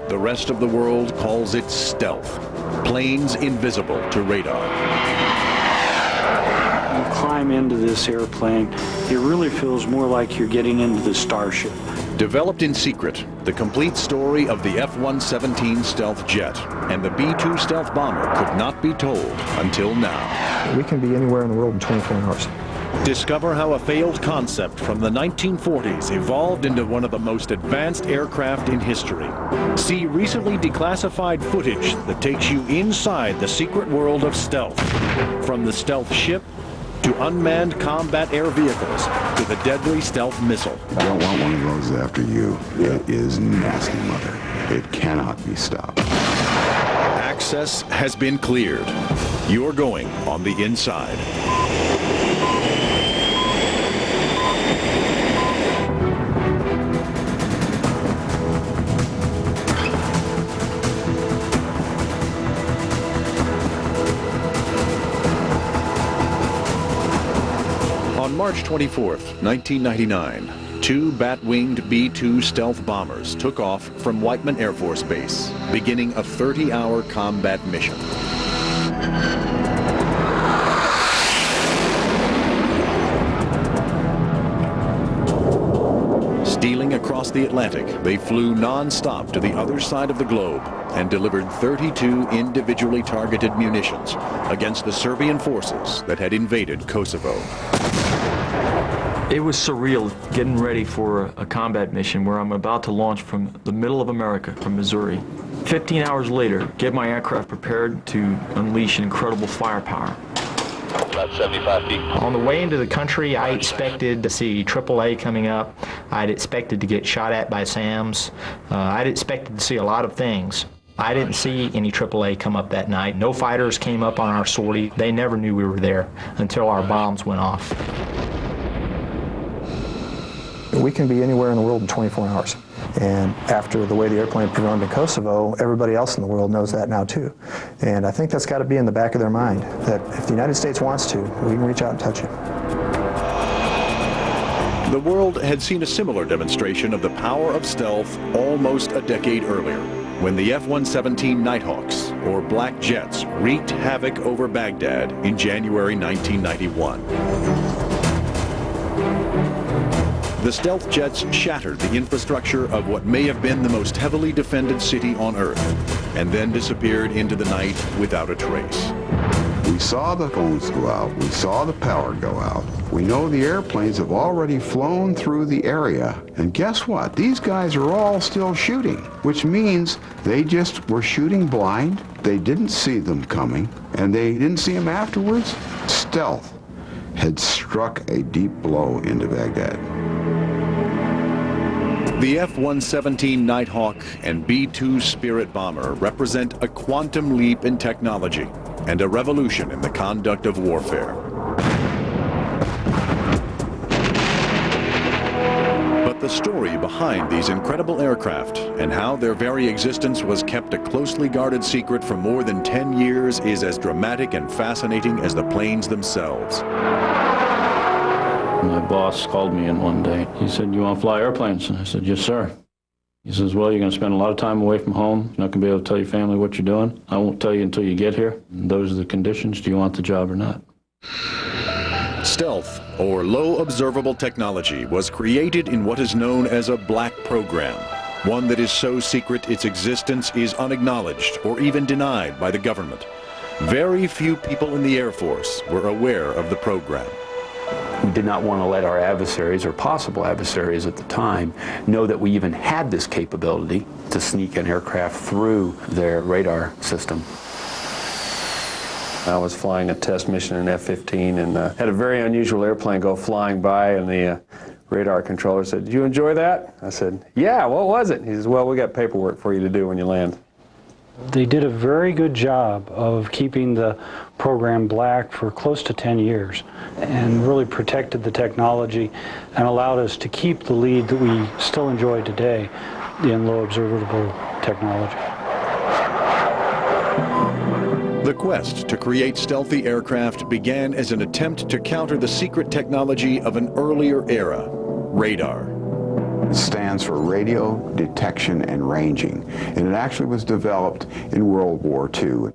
The rest of the world calls it stealth. Planes invisible to radar. You climb into this airplane, it really feels more like you're getting into the starship. Developed in secret, the complete story of the F-117 stealth jet and the B-2 stealth bomber could not be told until now. We can be anywhere in the world in 24 hours. Discover how a failed concept from the 1940s evolved into one of the most advanced aircraft in history. See recently declassified footage that takes you inside the secret world of stealth. From the stealth ship to unmanned combat air vehicles to the deadly stealth missile. I don't want one of those after you. It is nasty, Mother. It cannot be stopped. Access has been cleared. You're going on the inside. On March 24th, 1999, two bat-winged B-2 stealth bombers took off from Whiteman Air Force Base, beginning a 30-hour combat mission. Stealing across the Atlantic, they flew non-stop to the other side of the globe and delivered 32 individually targeted munitions against the Serbian forces that had invaded Kosovo. It was surreal getting ready for a combat mission where I'm about to launch from the middle of America, from Missouri. 15 hours later, get my aircraft prepared to unleash incredible firepower. About 75 feet. On the way into the country, I expected to see AAA coming up. I'd expected to get shot at by SAMs. I'd expected to see a lot of things. I didn't see any AAA come up that night. No fighters came up on our sortie. They never knew we were there until our bombs went off. We can be anywhere in the world in 24 hours. And after the way the airplane performed in Kosovo, everybody else in the world knows that now too. And I think that's got to be in the back of their mind, that if the United States wants to, we can reach out and touch it. The world had seen a similar demonstration of the power of stealth almost a decade earlier, when the F-117 Nighthawks, or Black Jets, wreaked havoc over Baghdad in January 1991. The stealth jets shattered the infrastructure of what may have been the most heavily defended city on Earth, and then disappeared into the night without a trace. We saw the phones go out. We saw the power go out. We know the airplanes have already flown through the area. And guess what? These guys are all still shooting, which means they just were shooting blind. They didn't see them coming, and they didn't see them afterwards. Stealth had struck a deep blow into Baghdad. The F-117 Nighthawk and B-2 Spirit bomber represent a quantum leap in technology and a revolution in the conduct of warfare. But the story behind these incredible aircraft and how their very existence was kept a closely guarded secret for more than 10 years is as dramatic and fascinating as the planes themselves. My boss called me in one day. He said, "You want to fly airplanes?" And I said, "Yes, sir." He says, "Well, you're going to spend a lot of time away from home. You're not going to be able to tell your family what you're doing. I won't tell you until you get here. And those are the conditions. Do you want the job or not?" Stealth, or low observable technology, was created in what is known as a black program, one that is so secret its existence is unacknowledged or even denied by the government. Very few people in the Air Force were aware of the program. We did not want to let our adversaries, or possible adversaries at the time, know that we even had this capability to sneak an aircraft through their radar system. I was flying a test mission in F-15 and had a very unusual airplane go flying by, and the radar controller said, "Did you enjoy that?" I said, "Yeah, what was it?" He says, "Well, we got paperwork for you to do when you land." They did a very good job of keeping the program black for close to 10 years and really protected the technology and allowed us to keep the lead that we still enjoy today in low observable technology. The quest to create stealthy aircraft began as an attempt to counter the secret technology of an earlier era, radar. stands for Radio Detection and Ranging, and it actually was developed in World War II.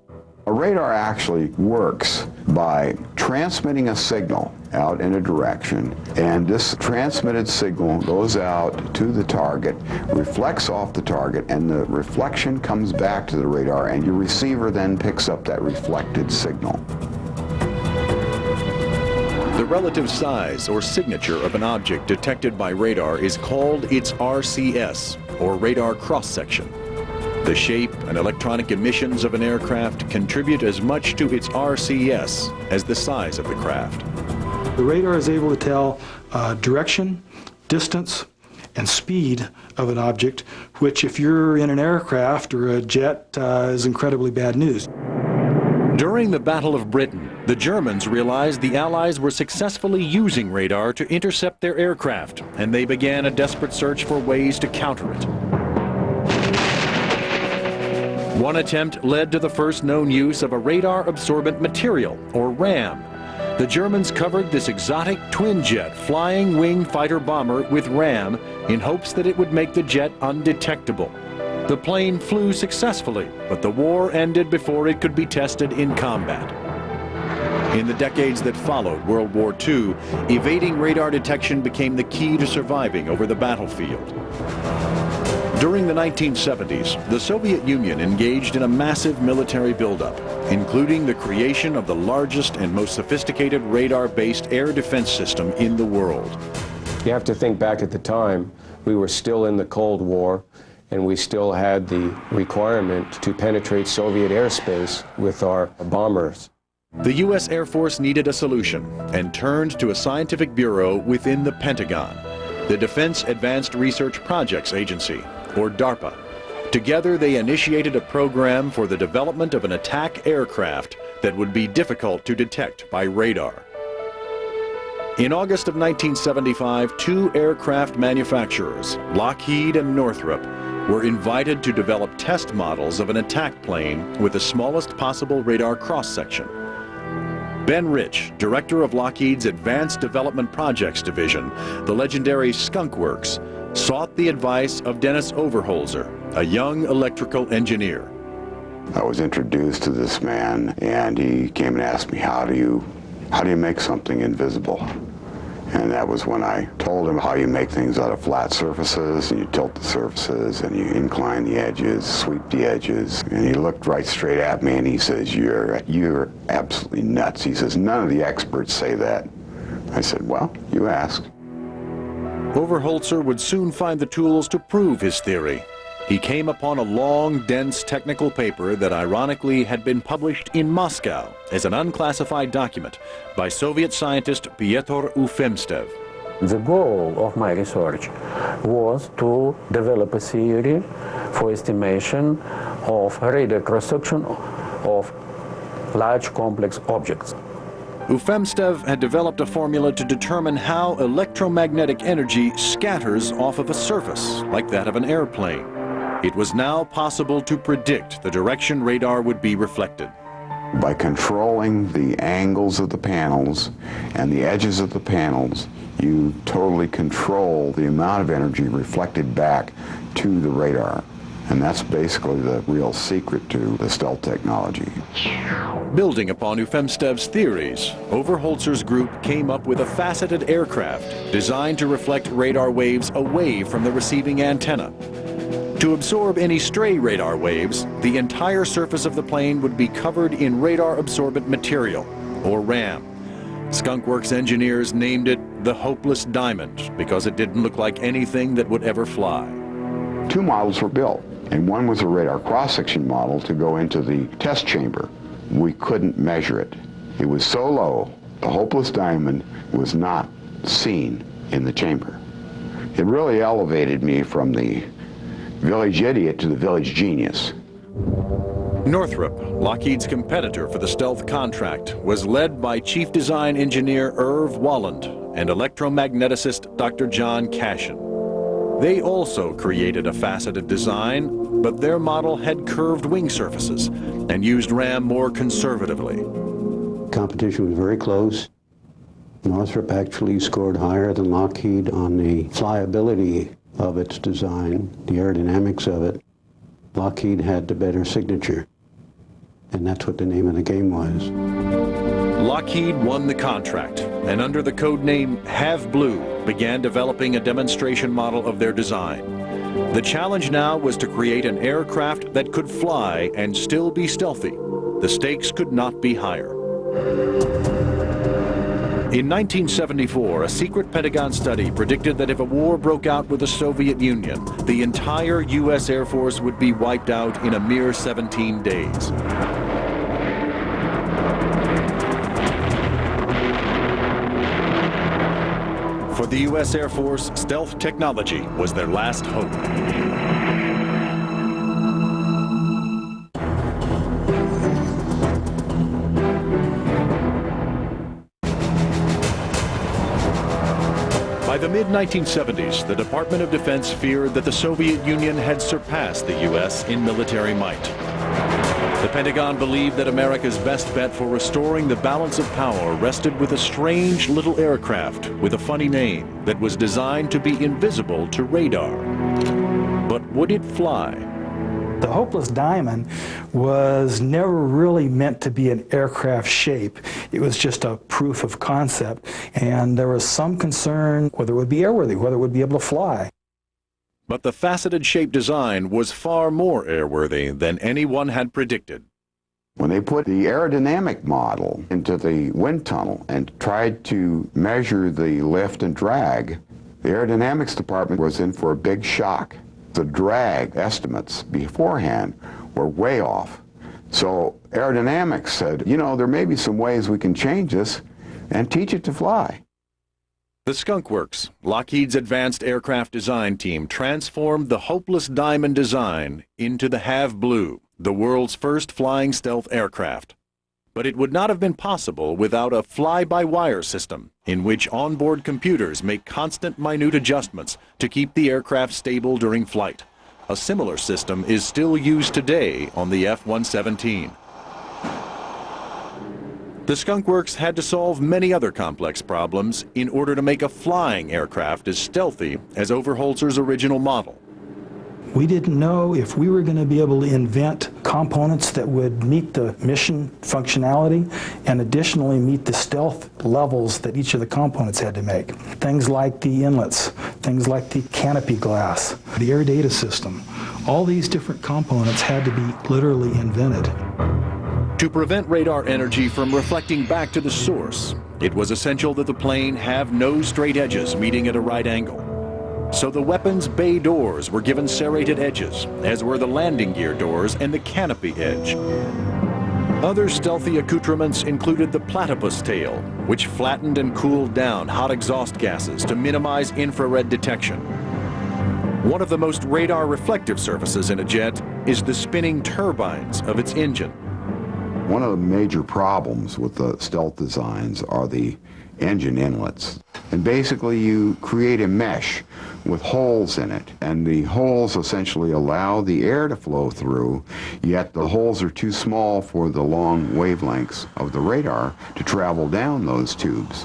A radar actually works by transmitting a signal out in a direction, and this transmitted signal goes out to the target, reflects off the target, and the reflection comes back to the radar, and your receiver then picks up that reflected signal. The relative size or signature of an object detected by radar is called its RCS, or radar cross-section. The shape and electronic emissions of an aircraft contribute as much to its RCS as the size of the craft. The radar is able to tell direction, distance, and speed of an object, which if you're in an aircraft or a jet is incredibly bad news. During the Battle of Britain, the Germans realized the Allies were successfully using radar to intercept their aircraft, and they began a desperate search for ways to counter it. One attempt led to the first known use of a radar-absorbent material, or RAM. The Germans covered this exotic twin-jet flying wing fighter bomber with RAM in hopes that it would make the jet undetectable. The plane flew successfully, but the war ended before it could be tested in combat. In the decades that followed World War II, evading radar detection became the key to surviving over the battlefield. During the 1970s, the Soviet Union engaged in a massive military buildup, including the creation of the largest and most sophisticated radar-based air defense system in the world. You have to think back at the time, we were still in the Cold War, and we still had the requirement to penetrate Soviet airspace with our bombers. The U.S. Air Force needed a solution and turned to a scientific bureau within the Pentagon, the Defense Advanced Research Projects Agency, or DARPA. Together, they initiated a program for the development of an attack aircraft that would be difficult to detect by radar. In August of 1975, two aircraft manufacturers, Lockheed and Northrop, were invited to develop test models of an attack plane with the smallest possible radar cross-section. Ben Rich, director of Lockheed's Advanced Development Projects Division, the legendary Skunk Works, sought the advice of Dennis Overholzer, a young electrical engineer. I was introduced to this man, and he came and asked me, how do you make something invisible? And that was when I told him how you make things out of flat surfaces, and you tilt the surfaces, and you incline the edges, sweep the edges. And he looked right straight at me, and he says, you're absolutely nuts. He says, none of the experts say that. I said, well, you asked. Overholzer would soon find the tools to prove his theory. He came upon a long, dense technical paper that ironically had been published in Moscow as an unclassified document by Soviet scientist Pyotr Ufemstev. The goal of my research was to develop a theory for estimation of radar cross-section of large complex objects. Ufemstev had developed a formula to determine how electromagnetic energy scatters off of a surface, like that of an airplane. It was now possible to predict the direction radar would be reflected. By controlling the angles of the panels and the edges of the panels, you totally control the amount of energy reflected back to the radar. And that's basically the real secret to the stealth technology. Building upon Ufemstev's theories, Overholzer's group came up with a faceted aircraft designed to reflect radar waves away from the receiving antenna. To absorb any stray radar waves, the entire surface of the plane would be covered in radar-absorbent material, or RAM. Skunk Works engineers named it the Hopeless Diamond because it didn't look like anything that would ever fly. Two models were built, and one was a radar cross-section model to go into the test chamber. We couldn't measure it. It was so low, the Hopeless Diamond was not seen in the chamber. It really elevated me from the village idiot to the village genius. Northrop, Lockheed's competitor for the stealth contract, was led by Chief Design Engineer Irv Walland and electromagneticist Dr. John Cashin. They also created a faceted design, but their model had curved wing surfaces and used RAM more conservatively. Competition was very close. Northrop actually scored higher than Lockheed on the flyability of its design, the aerodynamics of it, Lockheed had the better signature. And that's what the name of the game was. Lockheed won the contract, and under the code name Have Blue, began developing a demonstration model of their design. The challenge now was to create an aircraft that could fly and still be stealthy. The stakes could not be higher. In 1974, a secret Pentagon study predicted that if a war broke out with the Soviet Union, the entire U.S. Air Force would be wiped out in a mere 17 days. For the U.S. Air Force, stealth technology was their last hope. By the mid-1970s, the Department of Defense feared that the Soviet Union had surpassed the U.S. in military might. The Pentagon believed that America's best bet for restoring the balance of power rested with a strange little aircraft with a funny name that was designed to be invisible to radar. But would it fly? The Hopeless Diamond was never really meant to be an aircraft shape. It was just a proof of concept, and there was some concern whether it would be airworthy, whether it would be able to fly. But the faceted shape design was far more airworthy than anyone had predicted. When they put the aerodynamic model into the wind tunnel and tried to measure the lift and drag, the aerodynamics department was in for a big shock. The drag estimates beforehand were way off. So aerodynamics said, you know, there may be some ways we can change this and teach it to fly. The Skunk Works, Lockheed's advanced aircraft design team, transformed the Hopeless Diamond design into the Have Blue, the world's first flying stealth aircraft. But it would not have been possible without a fly-by-wire system in which onboard computers make constant minute adjustments to keep the aircraft stable during flight. A similar system is still used today on the F-117. The Skunk Works had to solve many other complex problems in order to make a flying aircraft as stealthy as Overholser's original model. We didn't know if we were going to be able to invent components that would meet the mission functionality and additionally meet the stealth levels that each of the components had to make. Things like the inlets, things like the canopy glass, the air data system. All these different components had to be literally invented. To prevent radar energy from reflecting back to the source, it was essential that the plane have no straight edges meeting at a right angle. So the weapons bay doors were given serrated edges, as were the landing gear doors and the canopy edge. Other stealthy accoutrements included the platypus tail, which flattened and cooled down hot exhaust gases to minimize infrared detection. One of the most radar reflective surfaces in a jet is the spinning turbines of its engine. One of the major problems with the stealth designs are the engine inlets. And basically you create a mesh with holes in it, and the holes essentially allow the air to flow through, yet the holes are too small for the long wavelengths of the radar to travel down those tubes.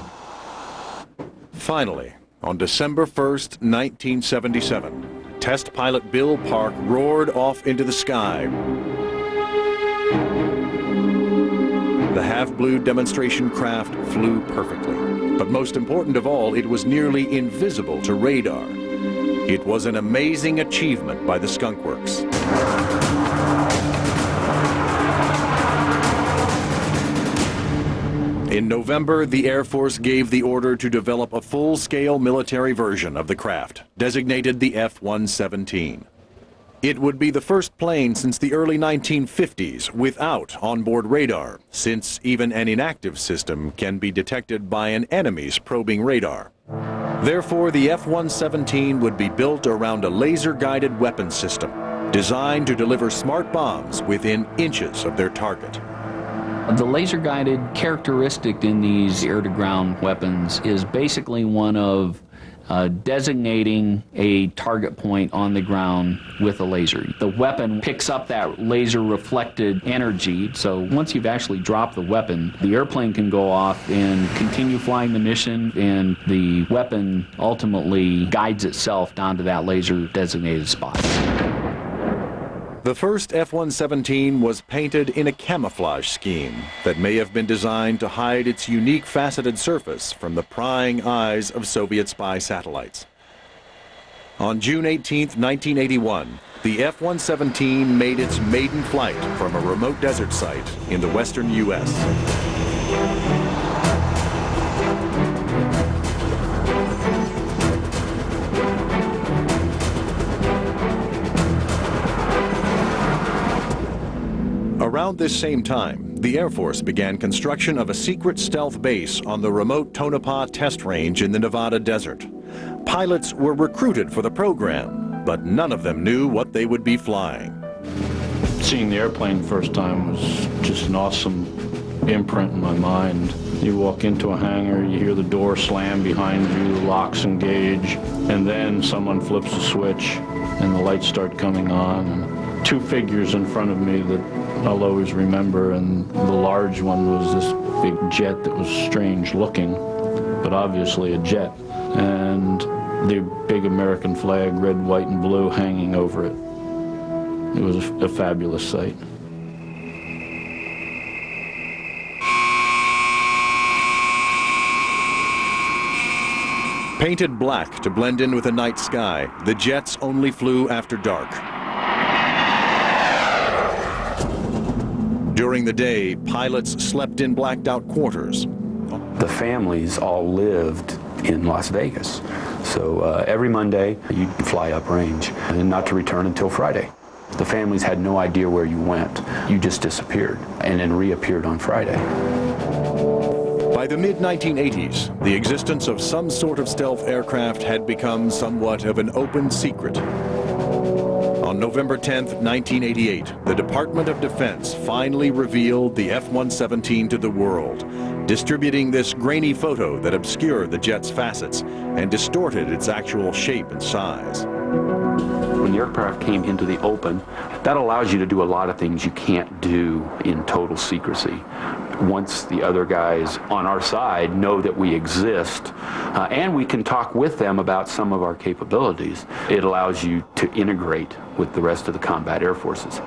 Finally, on December 1st, 1977, test pilot Bill Park roared off into the sky. The Have Blue demonstration craft flew perfectly, but most important of all, it was nearly invisible to radar. It was an amazing achievement by the Skunk Works. In November, the Air Force gave the order to develop a full-scale military version of the craft, designated the F-117. It would be the first plane since the early 1950s without onboard radar, since even an inactive system can be detected by an enemy's probing radar. Therefore, the F-117 would be built around a laser-guided weapons system, designed to deliver smart bombs within inches of their target. The laser-guided characteristic in these air-to-ground weapons is basically one of designating a target point on the ground with a laser. The weapon picks up that laser reflected energy, so once you've actually dropped the weapon, the airplane can go off and continue flying the mission, and the weapon ultimately guides itself down to that laser designated spot. The first F-117 was painted in a camouflage scheme that may have been designed to hide its unique faceted surface from the prying eyes of Soviet spy satellites. On June 18, 1981, the F-117 made its maiden flight from a remote desert site in the western U.S. Around this same time, the Air Force began construction of a secret stealth base on the remote Tonopah test range in the Nevada desert. Pilots were recruited for the program, but none of them knew what they would be flying. Seeing the airplane the first time was just an awesome imprint in my mind. You walk into a hangar, you hear the door slam behind you, the locks engage, and then someone flips a switch and the lights start coming on. And two figures in front of me that I'll always remember, and the large one was this big jet that was strange looking, but obviously a jet, and the big American flag, red, white, and blue, hanging over it. It was a fabulous sight. Painted black to blend in with the night sky, the jets only flew after dark. During the day, pilots slept in blacked-out quarters. The families all lived in Las Vegas. So every Monday, you'd fly uprange and not to return until Friday. The families had no idea where you went. You just disappeared and then reappeared on Friday. By the mid-1980s, the existence of some sort of stealth aircraft had become somewhat of an open secret. On November 10, 1988, the Department of Defense finally revealed the F-117 to the world, distributing this grainy photo that obscured the jet's facets and distorted its actual shape and size. When the aircraft came into the open, that allows you to do a lot of things you can't do in total secrecy. Once the other guys on our side know that we exist, and we can talk with them about some of our capabilities, it allows you to integrate with the rest of the combat air forces.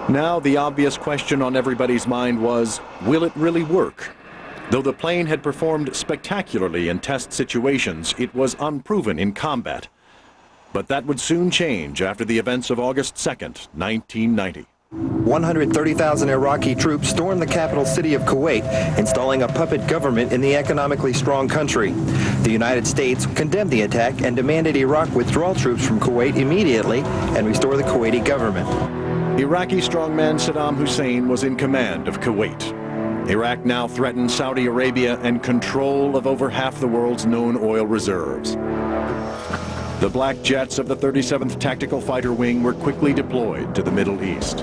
Now the obvious question on everybody's mind was, will it really work? Though the plane had performed spectacularly in test situations, it was unproven in combat. But that would soon change after the events of August 2nd, 1990. 130,000 Iraqi troops stormed the capital city of Kuwait, installing a puppet government in the economically strong country. The United States condemned the attack and demanded Iraq withdraw troops from Kuwait immediately and restore the Kuwaiti government. Iraqi strongman Saddam Hussein was in command of Kuwait. Iraq now threatened Saudi Arabia and control of over half the world's known oil reserves. The black jets of the 37th Tactical Fighter Wing were quickly deployed to the Middle East.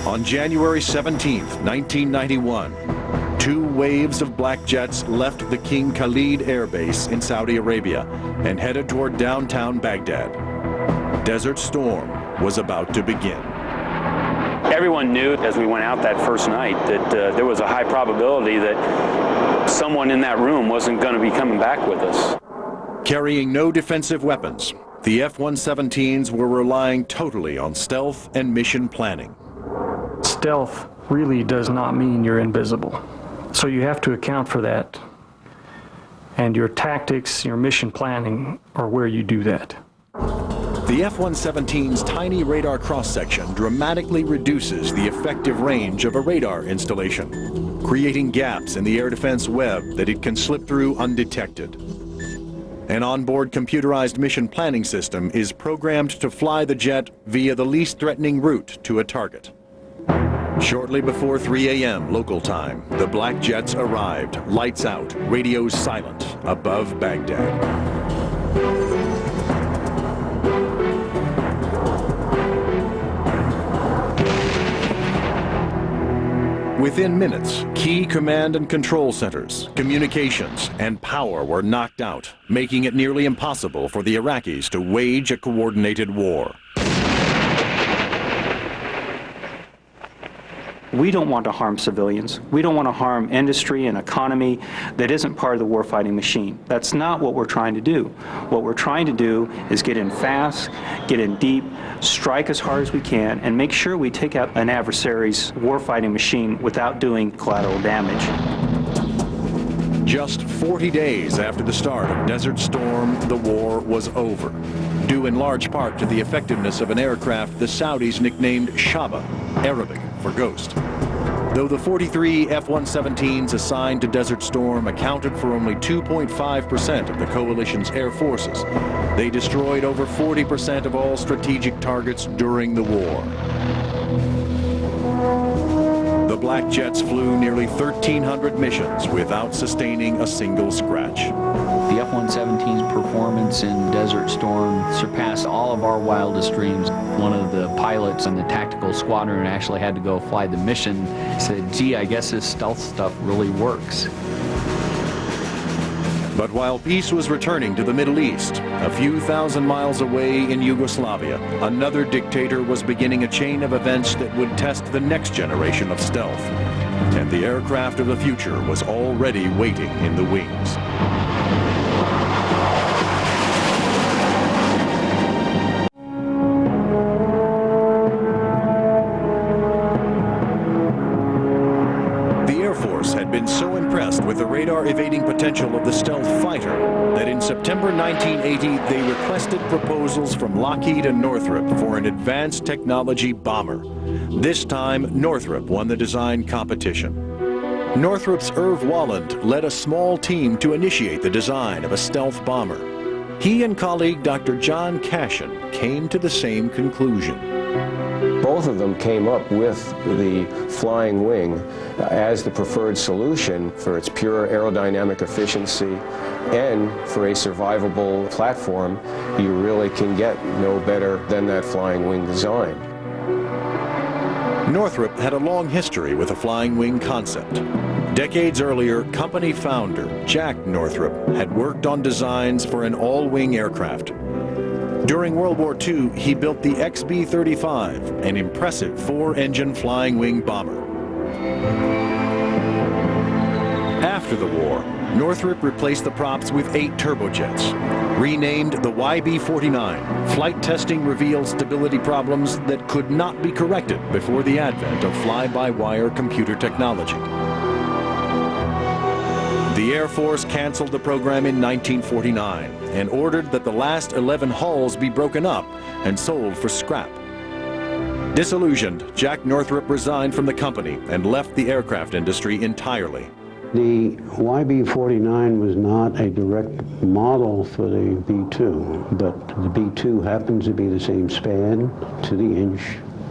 On January 17, 1991, two waves of black jets left the King Khalid Air Base in Saudi Arabia and headed toward downtown Baghdad. Desert Storm was about to begin. Everyone knew as we went out that first night that there was a high probability that someone in that room wasn't going to be coming back with us. Carrying no defensive weapons, the F-117s were relying totally on stealth and mission planning. Stealth really does not mean you're invisible. So you have to account for that. And your tactics, your mission planning are where you do that. The F-117's tiny radar cross-section dramatically reduces the effective range of a radar installation, creating gaps in the air defense web that it can slip through undetected. An onboard computerized mission planning system is programmed to fly the jet via the least threatening route to a target. Shortly before 3 a.m. local time, the black jets arrived, lights out, radios silent, above Baghdad. Within minutes, key command and control centers, communications, and power were knocked out, making it nearly impossible for the Iraqis to wage a coordinated war. We don't want to harm civilians. We don't want to harm industry and economy that isn't part of the warfighting machine. That's not what we're trying to do. What we're trying to do is get in fast, get in deep, strike as hard as we can, and make sure we take out an adversary's warfighting machine without doing collateral damage. Just 40 days after the start of Desert Storm, the war was over, due in large part to the effectiveness of an aircraft the Saudis nicknamed Shaba, Arabic for ghost. Though the 43 F-117s assigned to Desert Storm accounted for only 2.5% of the coalition's air forces, they destroyed over 40% of all strategic targets during the war. The Black Jets flew nearly 1,300 missions without sustaining a single scratch. The F-117's performance in Desert Storm surpassed all of our wildest dreams. One of the pilots in the tactical squadron actually had to go fly the mission. He said, gee, I guess this stealth stuff really works. But while peace was returning to the Middle East, a few thousand miles away in Yugoslavia, another dictator was beginning a chain of events that would test the next generation of stealth. And the aircraft of the future was already waiting in the wings. So impressed with the radar evading potential of the stealth fighter that in September 1980 they requested proposals from Lockheed and Northrop for an advanced technology bomber. This time, Northrop won the design competition. Northrop's Irv Walland led a small team to initiate the design of a stealth bomber. He and colleague Dr. John Cashin came to the same conclusion. Both of them came up with the flying wing as the preferred solution for its pure aerodynamic efficiency and for a survivable platform. You really can get no better than that flying wing design. Northrop had a long history with a flying wing concept. Decades earlier, company founder Jack Northrop had worked on designs for an all-wing aircraft. During World War II, he built the XB-35, an impressive 4-engine flying wing bomber. After the war, Northrop replaced the props with 8 turbojets. Renamed the YB-49, flight testing revealed stability problems that could not be corrected before the advent of fly-by-wire computer technology. The Air Force canceled the program in 1949 and ordered that the last 11 hulls be broken up and sold for scrap. Disillusioned, Jack Northrop resigned from the company and left the aircraft industry entirely. The YB-49 was not a direct model for the B-2, but the B-2 happens to be the same span to the inch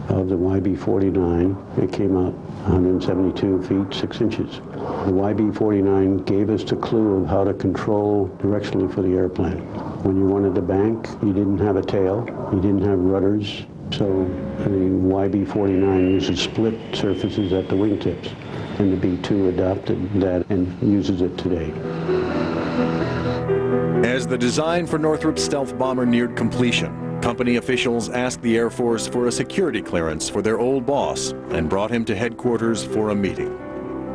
of the YB-49. It came out 172 feet 6 inches. The YB-49 gave us the clue of how to control directionally for the airplane. When you wanted to bank, you didn't have a tail, you didn't have rudders, so the YB-49 uses split surfaces at the wingtips, and the B-2 adopted that and uses it today. As the design for Northrop's stealth bomber neared completion, company officials asked the Air Force for a security clearance for their old boss and brought him to headquarters for a meeting.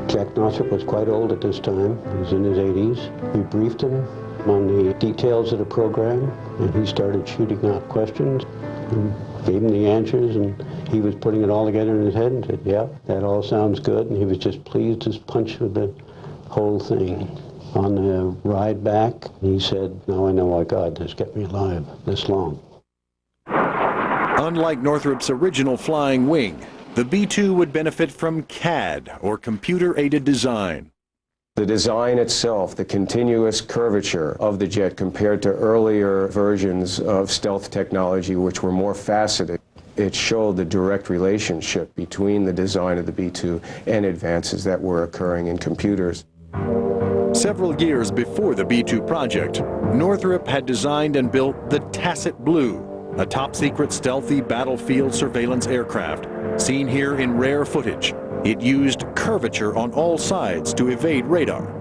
Jack Northrop was quite old at this time. He was in his 80s. We briefed him on the details of the program, and he started shooting out questions and gave him the answers, and he was putting it all together in his head and said, yeah, that all sounds good, and he was just pleased as punch with the whole thing. On the ride back, he said, now I know why God has kept me alive this long. Unlike Northrop's original flying wing, the B-2 would benefit from CAD, or computer-aided design. The design itself, the continuous curvature of the jet compared to earlier versions of stealth technology, which were more faceted, It showed the direct relationship between the design of the B-2 and advances that were occurring in computers. Several years before the B-2 project, Northrop had designed and built the Tacit Blue, a top-secret stealthy battlefield surveillance aircraft, seen here in rare footage. It used curvature on all sides to evade radar.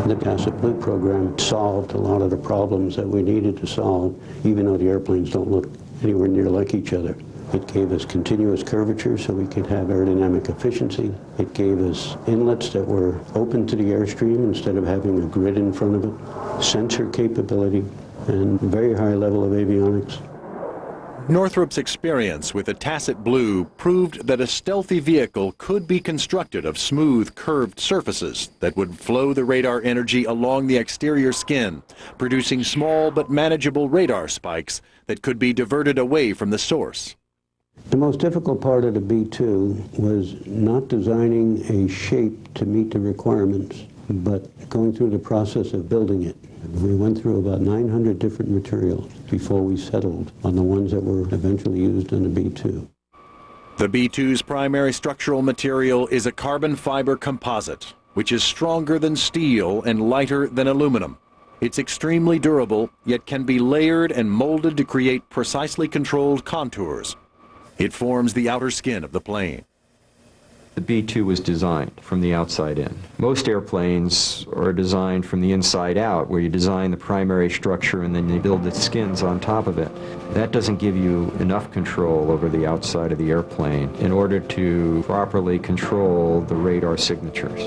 The Tacit Blue program solved a lot of the problems that we needed to solve, even though the airplanes don't look anywhere near like each other. It gave us continuous curvature so we could have aerodynamic efficiency. It gave us inlets that were open to the airstream instead of having a grid in front of it, sensor capability, and very high level of avionics. Northrop's experience with the Tacit Blue proved that a stealthy vehicle could be constructed of smooth, curved surfaces that would flow the radar energy along the exterior skin, producing small but manageable radar spikes that could be diverted away from the source. The most difficult part of the B-2 was not designing a shape to meet the requirements, but going through the process of building it. We went through about 900 different materials before we settled on the ones that were eventually used in the B-2. The B-2's primary structural material is a carbon fiber composite, which is stronger than steel and lighter than aluminum. It's extremely durable, yet can be layered and molded to create precisely controlled contours. It forms the outer skin of the plane. The B-2 was designed from the outside in. Most airplanes are designed from the inside out, where you design the primary structure and then you build the skins on top of it. That doesn't give you enough control over the outside of the airplane in order to properly control the radar signatures.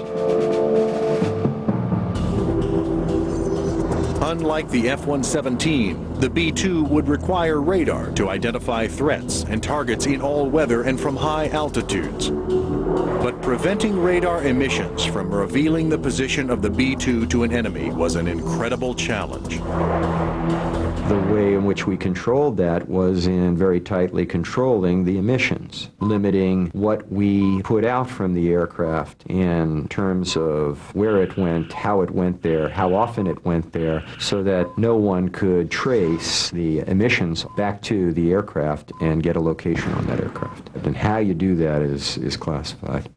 Unlike the F-117, the B-2 would require radar to identify threats and targets in all weather and from high altitudes. But preventing radar emissions from revealing the position of the B-2 to an enemy was an incredible challenge. The way in which we controlled that was in very tightly controlling the emissions, limiting what we put out from the aircraft in terms of where it went, how it went there, how often it went there, so that no one could trace the emissions back to the aircraft and get a location on that aircraft. And how you do that is classified.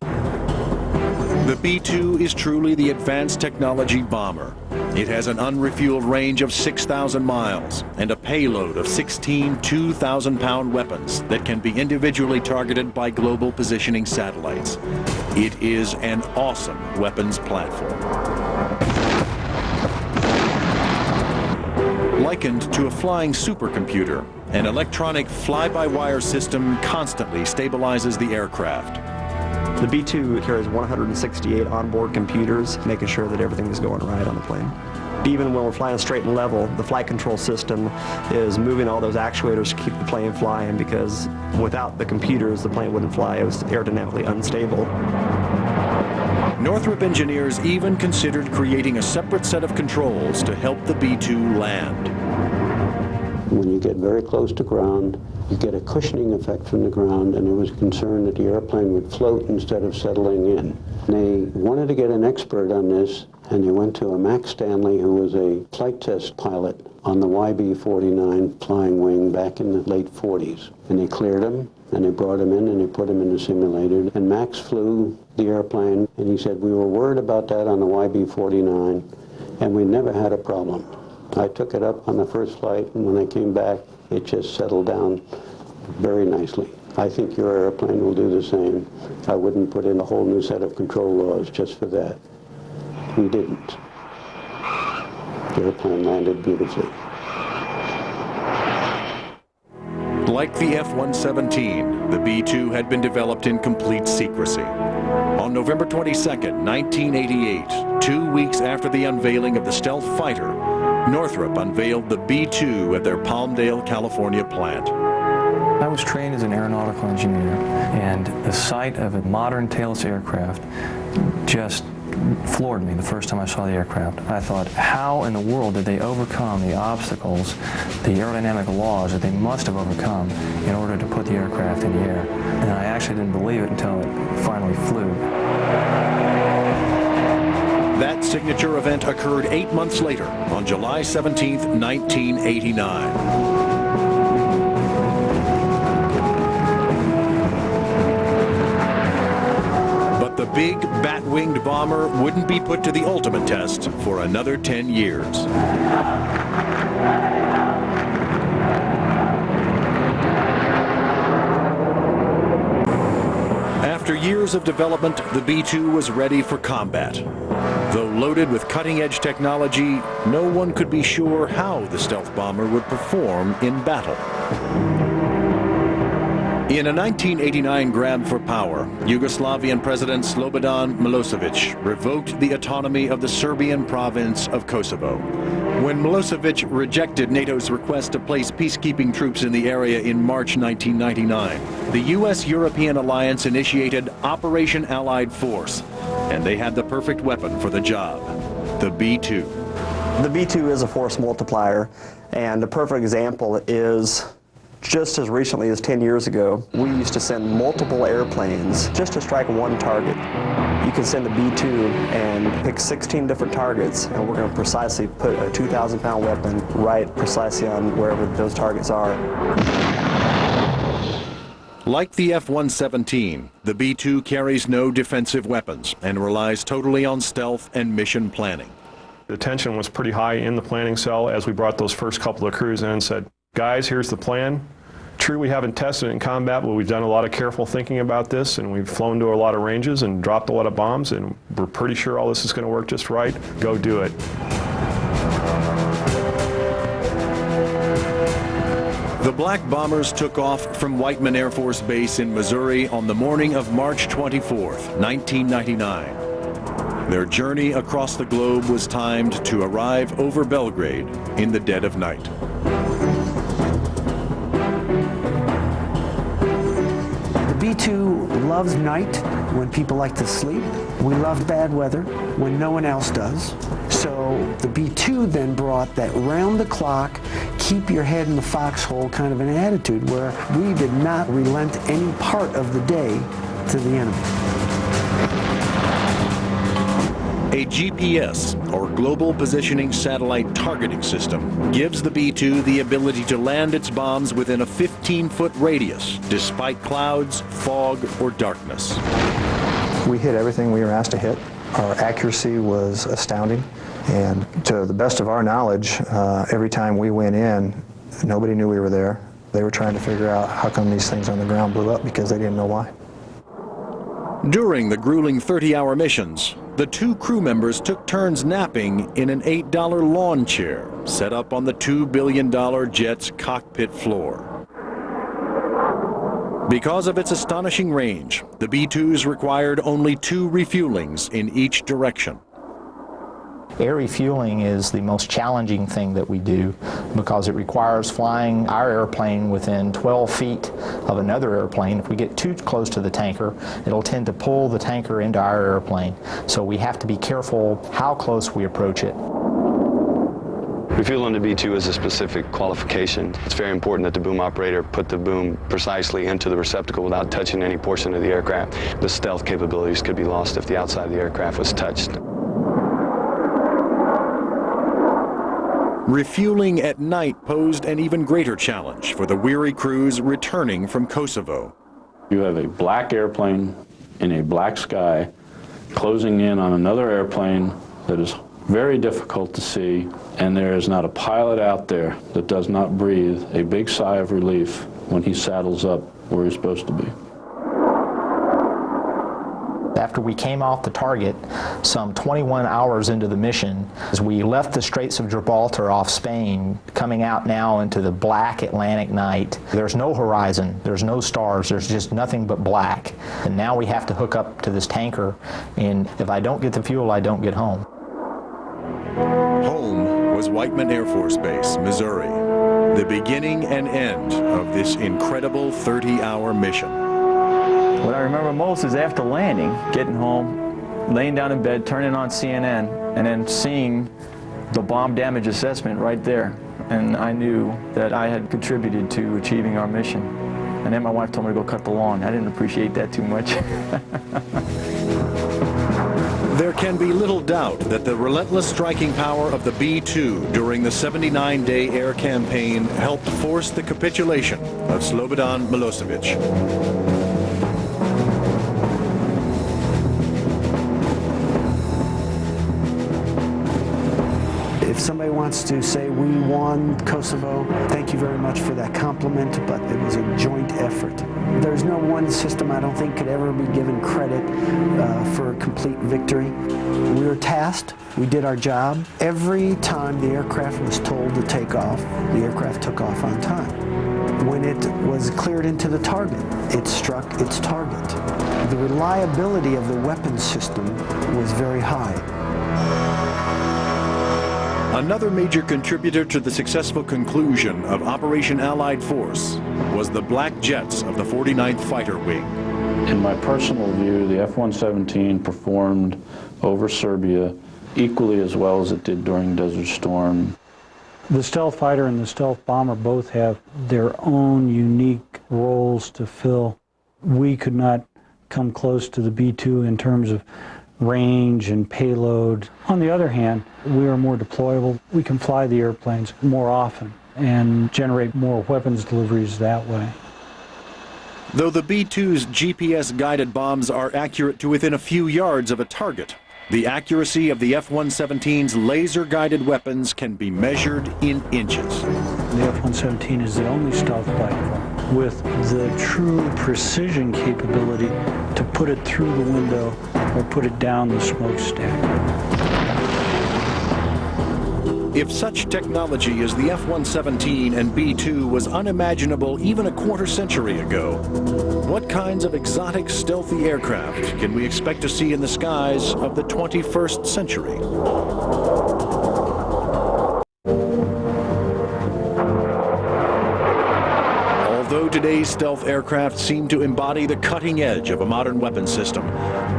The B-2 is truly the advanced technology bomber. It has an unrefueled range of 6,000 miles and a payload of 16 2,000-pound weapons that can be individually targeted by global positioning satellites. It is an awesome weapons platform. Likened to a flying supercomputer, an electronic fly-by-wire system constantly stabilizes the aircraft. The B-2 carries 168 onboard computers, making sure that everything is going right on the plane. Even when we're flying straight and level, the flight control system is moving all those actuators to keep the plane flying, because without the computers, the plane wouldn't fly. It was aerodynamically unstable. Northrop engineers even considered creating a separate set of controls to help the B-2 land. When you get very close to ground, you get a cushioning effect from the ground, and there was concern that the airplane would float instead of settling in. They wanted to get an expert on this, and they went to a Max Stanley, who was a flight test pilot on the YB-49 flying wing back in the late 40s. And they cleared him, and they brought him in, and they put him in the simulator. And Max flew the airplane, and he said, "We were worried about that on the YB-49, and we never had a problem." I took it up on the first flight, and when I came back, it just settled down very nicely. I think your airplane will do the same. I wouldn't put in a whole new set of control laws just for that. We didn't. The airplane landed beautifully. Like the F-117, the B-2 had been developed in complete secrecy. On November 22, 1988, 2 weeks after the unveiling of the stealth fighter, Northrop unveiled the B-2 at their Palmdale, California plant. I was trained as an aeronautical engineer, and the sight of a modern tailless aircraft just floored me the first time I saw the aircraft. I thought, how in the world did they overcome the obstacles, the aerodynamic laws that they must have overcome in order to put the aircraft in the air? And I actually didn't believe it until it finally flew. That signature event occurred 8 months later, on July 17, 1989. big bat-winged bomber wouldn't be put to the ultimate test for another 10 years. After years of development, the B-2 was ready for combat. Though loaded with cutting-edge technology, no one could be sure how the stealth bomber would perform in battle. In a 1989 grab for power, Yugoslavian President Slobodan Milosevic revoked the autonomy of the Serbian province of Kosovo. When Milosevic rejected NATO's request to place peacekeeping troops in the area in March 1999, the U.S.-European alliance initiated Operation Allied Force, and they had the perfect weapon for the job, the B-2. The B-2 is a force multiplier, and a perfect example is just as recently as 10 years ago, we used to send multiple airplanes just to strike one target. You can send a B-2 and pick 16 different targets, and we're going to precisely put a 2,000-pound weapon right precisely on wherever those targets are. Like the F-117, the B-2 carries no defensive weapons and relies totally on stealth and mission planning. The tension was pretty high in the planning cell as we brought those first couple of crews in and said, guys, here's the plan. True, we haven't tested it in combat, but we've done a lot of careful thinking about this, and we've flown to a lot of ranges and dropped a lot of bombs, and we're pretty sure all this is going to work just right. Go do it. The Black Bombers took off from Whiteman Air Force Base in Missouri on the morning of March 24th, 1999. Their journey across the globe was timed to arrive over Belgrade in the dead of night. B-2 loves night when people like to sleep. We love bad weather when no one else does. So the B-2 then brought that round-the-clock, keep your head in the foxhole kind of an attitude where we did not relent any part of the day to the enemy. A GPS, or Global Positioning Satellite Targeting System, gives the B-2 the ability to land its bombs within a 15-foot radius, despite clouds, fog, or darkness. We hit everything we were asked to hit. Our accuracy was astounding, and to the best of our knowledge, every time we went in, nobody knew we were there. They were trying to figure out how come these things on the ground blew up because they didn't know why. During the grueling 30-hour missions, the two crew members took turns napping in an $8 lawn chair set up on the $2 billion jet's cockpit floor. Because of its astonishing range, the B-2s required only 2 refuelings in each direction. Air refueling is the most challenging thing that we do because it requires flying our airplane within 12 feet of another airplane. If we get too close to the tanker, it'll tend to pull the tanker into our airplane. So we have to be careful how close we approach it. Refueling the B-2 is a specific qualification. It's very important that the boom operator put the boom precisely into the receptacle without touching any portion of the aircraft. The stealth capabilities could be lost if the outside of the aircraft was touched. Refueling at night posed an even greater challenge for the weary crews returning from Kosovo. You have a black airplane in a black sky closing in on another airplane that is very difficult to see, and there is not a pilot out there that does not breathe a big sigh of relief when he saddles up where he's supposed to be. After we came off the target, some 21 hours into the mission, as we left the Straits of Gibraltar off Spain, coming out now into the black Atlantic night, there's no horizon, there's no stars, there's just nothing but black. And now we have to hook up to this tanker, and if I don't get the fuel, I don't get home. Home was Whiteman Air Force Base, Missouri, the beginning and end of this incredible 30-hour mission. What I remember most is after landing, getting home, laying down in bed, turning on CNN, and then seeing the bomb damage assessment right there. And I knew that I had contributed to achieving our mission. And then my wife told me to go cut the lawn. I didn't appreciate that too much. There can be little doubt that the relentless striking power of the B-2 during the 79-day air campaign helped force the capitulation of Slobodan Milosevic. wants to say we won Kosovo. Thank you very much for that compliment, but it was a joint effort. There's no one system I don't think could ever be given credit for a complete victory. We were tasked. We did our job. Every time the aircraft was told to take off, the aircraft took off on time. When it was cleared into the target, it struck its target. The reliability of the weapons system was very high. Another major contributor to the successful conclusion of Operation Allied Force was the Black Jets of the 49th Fighter Wing. In my personal view, the F-117 performed over Serbia equally as well as it did during Desert Storm. The stealth fighter and the stealth bomber both have their own unique roles to fill. We could not come close to the B-2 in terms of range and payload. On the other hand, we are more deployable. We can fly the airplanes more often and generate more weapons deliveries that way. Though the B-2's GPS-guided bombs are accurate to within a few yards of a target, the accuracy of the F-117's laser-guided weapons can be measured in inches. The F-117 is the only stealth platform with the true precision capability to put it through the window or put it down the smokestack. If such technology as the F-117 and B-2 was unimaginable even a quarter century ago, what kinds of exotic stealthy aircraft can we expect to see in the skies of the 21st century? Although today's stealth aircraft seem to embody the cutting edge of a modern weapons system,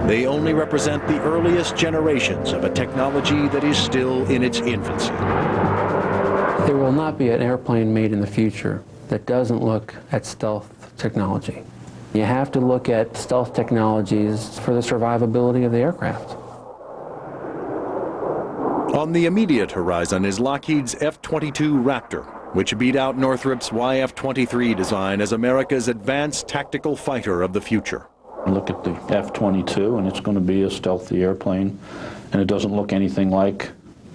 they only represent the earliest generations of a technology that is still in its infancy. There will not be an airplane made in the future that doesn't look at stealth technology. You have to look at stealth technologies for the survivability of the aircraft. On the immediate horizon is Lockheed's F-22 Raptor, which beat out Northrop's YF-23 design as America's advanced tactical fighter of the future. Look at the F-22, and it's going to be a stealthy airplane, and it doesn't look anything like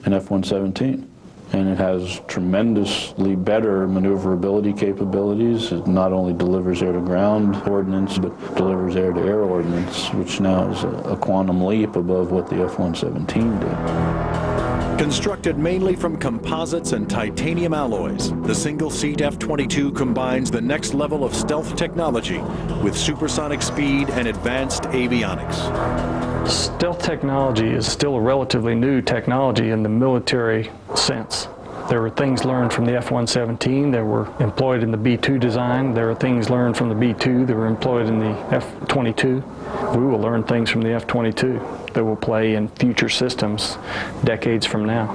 an F-117. And it has tremendously better maneuverability capabilities. It not only delivers air-to-ground ordnance, but delivers air-to-air ordnance, which now is a quantum leap above what the F-117 did. Constructed mainly from composites and titanium alloys, the single-seat F-22 combines the next level of stealth technology with supersonic speed and advanced avionics. Stealth technology is still a relatively new technology in the military sense. There were things learned from the F-117 that were employed in the B-2 design. There are things learned from the B-2 that were employed in the F-22. We will learn things from the F-22 that will play in future systems decades from now.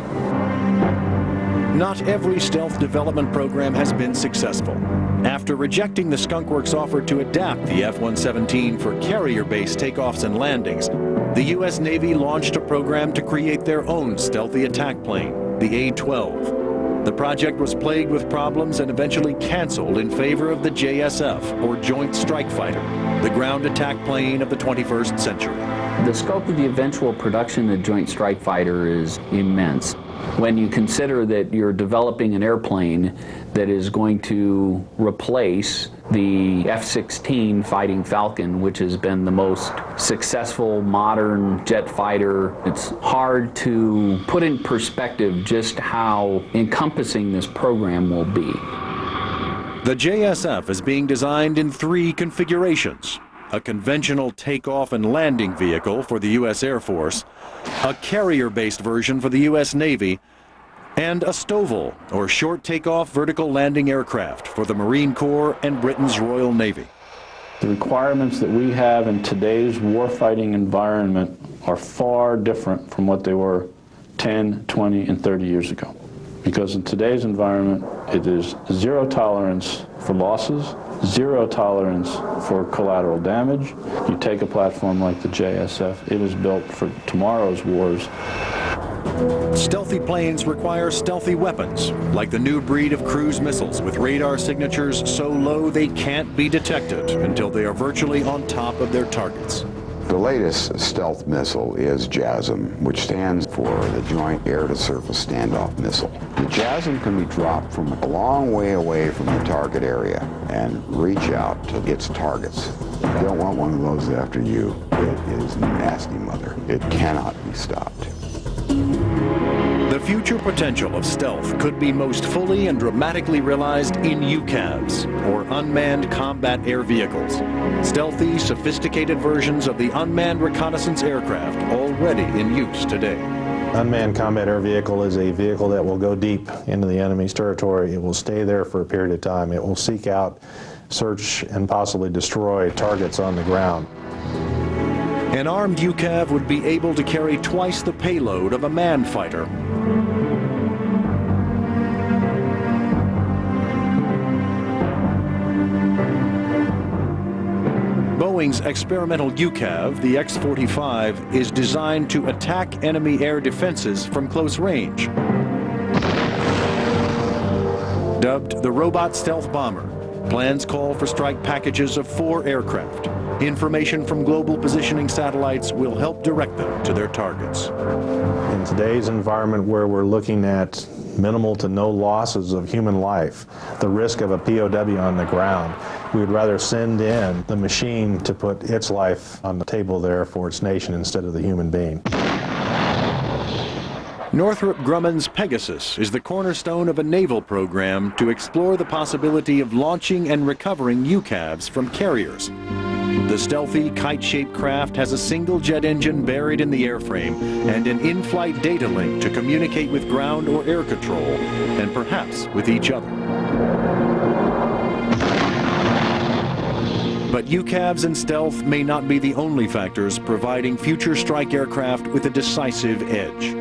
Not every stealth development program has been successful. After rejecting the Skunk Works offer to adapt the F-117 for carrier-based takeoffs and landings, the U.S. Navy launched a program to create their own stealthy attack plane, the A-12. The project was plagued with problems and eventually canceled in favor of the JSF, or Joint Strike Fighter, the ground attack plane of the 21st century. The scope of the eventual production of the Joint Strike Fighter is immense. When you consider that you're developing an airplane that is going to replace the F-16 Fighting Falcon, which has been the most successful modern jet fighter, it's hard to put in perspective just how encompassing this program will be. The JSF is being designed in 3 configurations: a conventional takeoff and landing vehicle for the U.S. Air Force, a carrier-based version for the U.S. Navy, and a STOVL, or short takeoff vertical landing aircraft, for the Marine Corps and Britain's Royal Navy. The requirements that we have in today's warfighting environment are far different from what they were 10, 20, and 30 years ago. Because in today's environment, it is zero tolerance for losses, zero tolerance for collateral damage. You take a platform like the JSF, it is built for tomorrow's wars. Stealthy planes require stealthy weapons, like the new breed of cruise missiles with radar signatures so low they can't be detected until they are virtually on top of their targets. The latest stealth missile is JASSM, which stands for the Joint Air-to-Surface Standoff Missile. The JASSM can be dropped from a long way away from the target area and reach out to its targets. You don't want one of those after you. It is nasty, mother. It cannot be stopped. The future potential of stealth could be most fully and dramatically realized in UCAVs, or Unmanned Combat Air Vehicles. Stealthy, sophisticated versions of the unmanned reconnaissance aircraft already in use today. Unmanned combat air vehicle is a vehicle that will go deep into the enemy's territory. It will stay there for a period of time. It will seek out, search, and possibly destroy targets on the ground. An armed UCAV would be able to carry twice the payload of a manned fighter. Boeing's experimental UCAV, the X-45, is designed to attack enemy air defenses from close range. Dubbed the Robot Stealth Bomber, plans call for strike packages of 4 aircraft. Information from global positioning satellites will help direct them to their targets. In today's environment where we're looking at minimal to no losses of human life, the risk of a POW on the ground, we would rather send in the machine to put its life on the table there for its nation instead of the human being. Northrop Grumman's Pegasus is the cornerstone of a naval program to explore the possibility of launching and recovering UCAVs from carriers. The stealthy, kite-shaped craft has a single jet engine buried in the airframe and an in-flight data link to communicate with ground or air control, and perhaps with each other. But UCAVs and stealth may not be the only factors providing future strike aircraft with a decisive edge.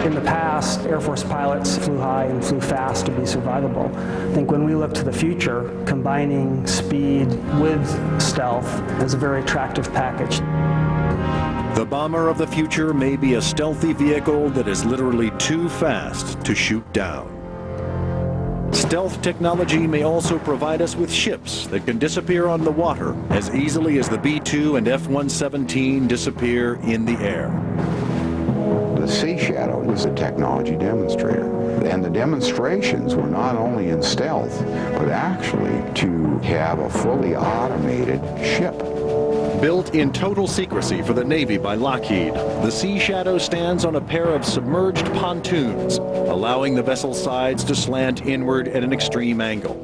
In the past, Air Force pilots flew high and flew fast to be survivable. I think when we look to the future, combining speed with stealth is a very attractive package. The bomber of the future may be a stealthy vehicle that is literally too fast to shoot down. Stealth technology may also provide us with ships that can disappear on the water as easily as the B-2 and F-117 disappear in the air. The Sea Shadow was a technology demonstrator. And the demonstrations were not only in stealth, but actually to have a fully automated ship. Built in total secrecy for the Navy by Lockheed, the Sea Shadow stands on a pair of submerged pontoons, allowing the vessel's sides to slant inward at an extreme angle.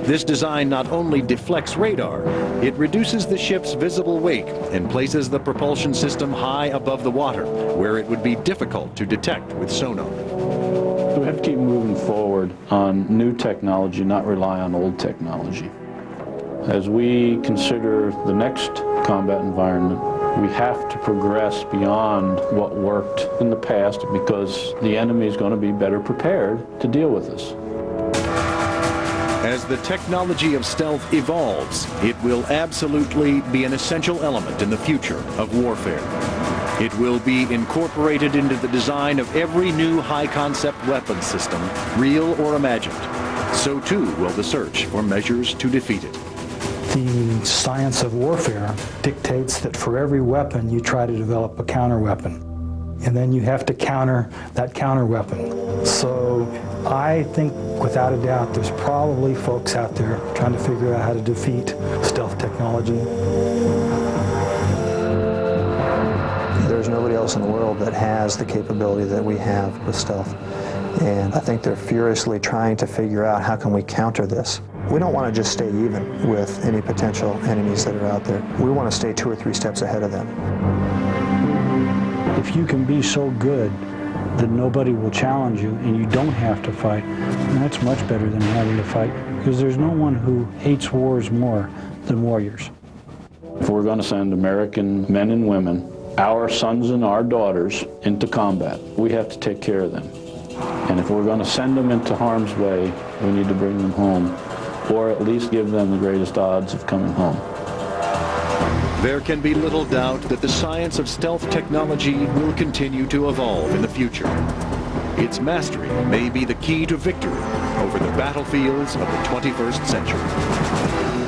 This design not only deflects radar, it reduces the ship's visible weight and places the propulsion system high above the water, where it would be difficult to detect with sonar. We have to keep moving forward on new technology, not rely on old technology. As we consider the next combat environment, we have to progress beyond what worked in the past because the enemy is going to be better prepared to deal with us. As the technology of stealth evolves, it will absolutely be an essential element in the future of warfare. It will be incorporated into the design of every new high-concept weapon system, real or imagined. So too will the search for measures to defeat it. The science of warfare dictates that for every weapon you try to develop a counter-weapon. And then you have to counter that counter-weapon. So I think without a doubt there's probably folks out there trying to figure out how to defeat stealth technology. There's nobody else in the world that has the capability that we have with stealth. And I think they're furiously trying to figure out how can we counter this. We don't want to just stay even with any potential enemies that are out there. We want to stay 2 or 3 steps ahead of them. If you can be so good that nobody will challenge you and you don't have to fight, that's much better than having to fight, because there's no one who hates wars more than warriors. If we're going to send American men and women, our sons and our daughters, into combat, we have to take care of them. And if we're going to send them into harm's way, we need to bring them home, or at least give them the greatest odds of coming home. There can be little doubt that the science of stealth technology will continue to evolve in the future. Its mastery may be the key to victory over the battlefields of the 21st century.